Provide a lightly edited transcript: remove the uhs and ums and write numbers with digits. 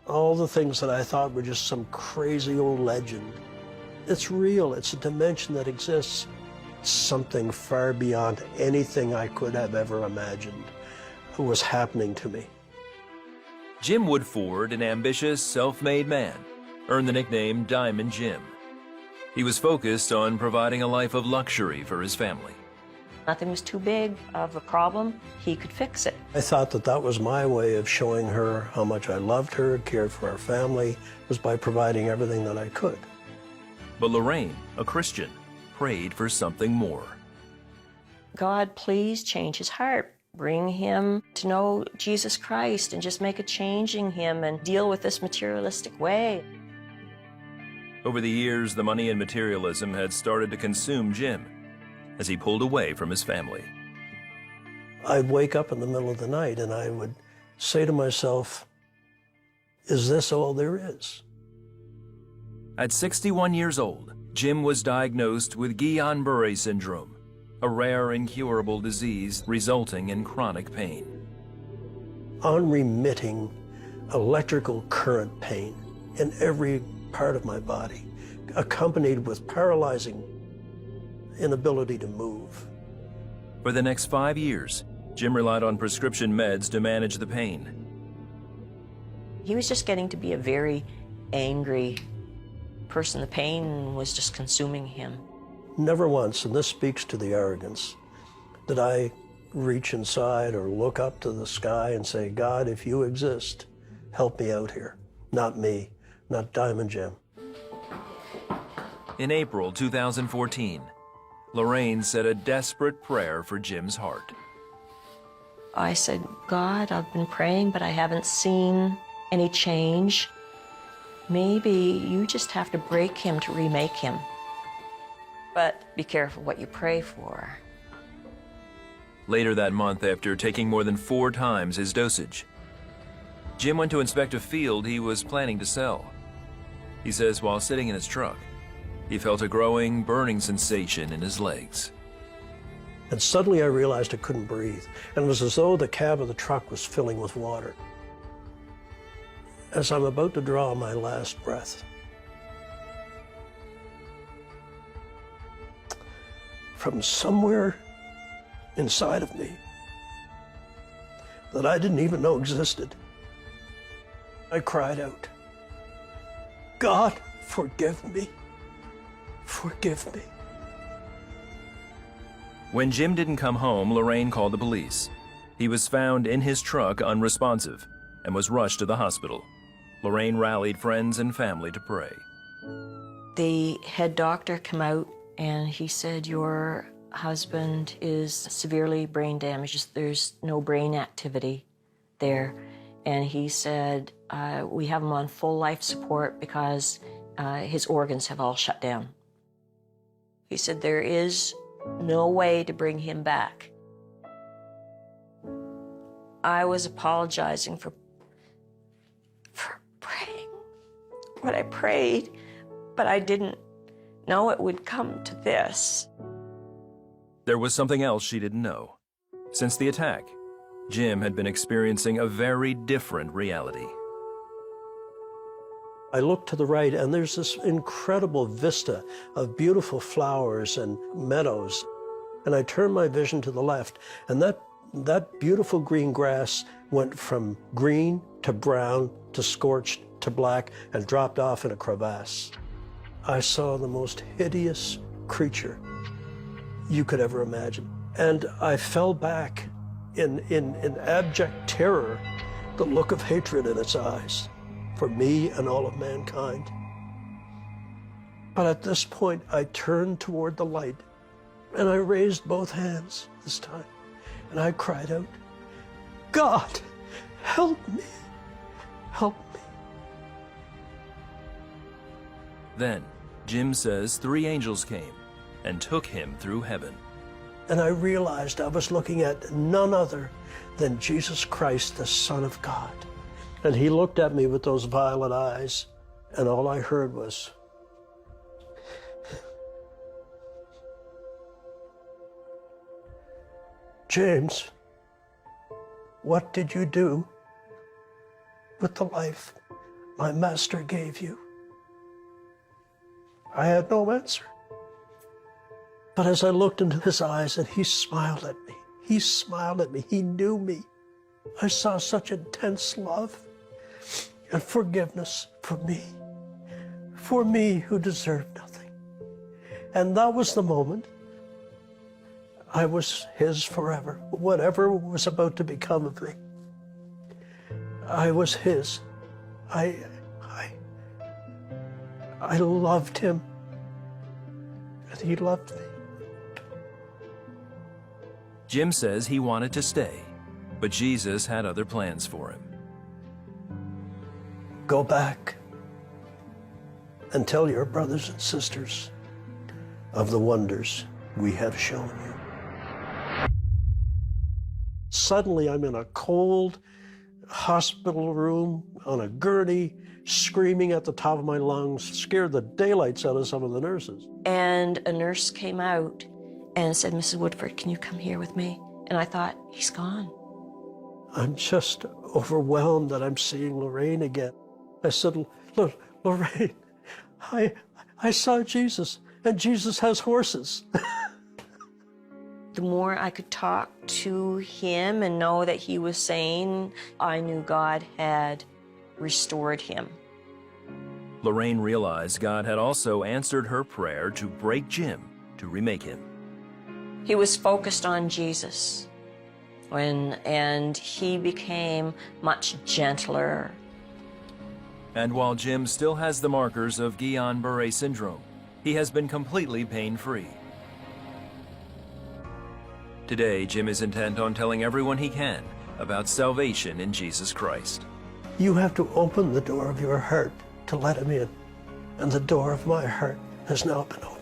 All the things that I thought were just some crazy old legend. It's real. It's a dimension that exists. Something far beyond anything I could have ever imagined was happening to me. Jim Woodford, an ambitious, self-made man, earned the nickname Diamond Jim. He was focused on providing a life of luxury for his family. Nothing was too big of a problem. He could fix it. I thought that that was my way of showing her how much I loved her, cared for our family, was by providing everything that I could. But Lorraine, a Christian, prayed for something more. God, please change his heart. Bring him to know Jesus Christ and just make a change in him and deal with this materialistic way. Over the years, the money and materialism had started to consume Jim as he pulled away from his family. I'd wake up in the middle of the night and I would say to myself, is this all there is? At 61 years old, Jim was diagnosed with Guillain-Barré syndrome, a rare incurable disease resulting in chronic pain. Unremitting electrical current pain in every part of my body, accompanied with paralyzing inability to move. For the next 5 years, Jim relied on prescription meds to manage the pain. He was just getting to be a very angry person. The pain was just consuming him. Never once, and this speaks to the arrogance, did I reach inside or look up to the sky and say, God, if you exist, help me out here. Not me, not Diamond Jim. In April 2014, Lorraine said a desperate prayer for Jim's heart. I said, God, I've been praying, but I haven't seen any change. Maybe you just have to break him to remake him. But be careful what you pray for. Later that month, after taking more than 4 times his dosage, Jim went to inspect a field he was planning to sell. He says while sitting in his truck, he felt a growing, burning sensation in his legs. And suddenly I realized I couldn't breathe. And it was as though the cab of the truck was filling with water. As I'm about to draw my last breath, from somewhere inside of me that I didn't even know existed, I cried out, God, forgive me. Forgive me. When Jim didn't come home, Lorraine called the police. He was found in his truck unresponsive and was rushed to the hospital. Lorraine rallied friends and family to pray. The head doctor came out and he said, your husband is severely brain damaged. There's no brain activity there. And he said, we have him on full life support because his organs have all shut down. He said, there is no way to bring him back. I was apologizing for praying what I prayed, but I didn't know it would come to this. There was something else she didn't know. Since the attack, Jim had been experiencing a very different reality. I look to the right and there's this incredible vista of beautiful flowers and meadows. And I turn my vision to the left and that beautiful green grass went from green to brown to scorched to black and dropped off in a crevasse. I saw the most hideous creature you could ever imagine. And I fell back in abject terror, the look of hatred in its eyes for me and all of mankind. But at this point, I turned toward the light and I raised both hands this time and I cried out, God, help me, help me. Then, Jim says 3 angels came and took him through heaven. And I realized I was looking at none other than Jesus Christ, the Son of God. And he looked at me with those violet eyes, and all I heard was, James, what did you do with the life my master gave you? I had no answer. But as I looked into his eyes and he smiled at me, he smiled at me, he knew me. I saw such intense love and forgiveness for me who deserved nothing. And that was the moment I was his forever. Whatever was about to become of me, I was his. I loved him, and he loved me. Jim says he wanted to stay, but Jesus had other plans for him. Go back and tell your brothers and sisters of the wonders we have shown you. Suddenly, I'm in a cold hospital room on a gurney, screaming at the top of my lungs, scared the daylights out of some of the nurses. And a nurse came out and said, Mrs. Woodford, can you come here with me? And I thought, he's gone. I'm just overwhelmed that I'm seeing Lorraine again. I said, Lorraine, I saw Jesus, and Jesus has horses. The more I could talk to him and know that he was sane, I knew God had restored him. Lorraine realized God had also answered her prayer to break Jim, to remake him. He was focused on Jesus, and he became much gentler. And while Jim still has the markers of Guillain-Barré syndrome, he has been completely pain-free. Today, Jim is intent on telling everyone he can about salvation in Jesus Christ. You have to open the door of your heart to let him in, and the door of my heart has now been opened.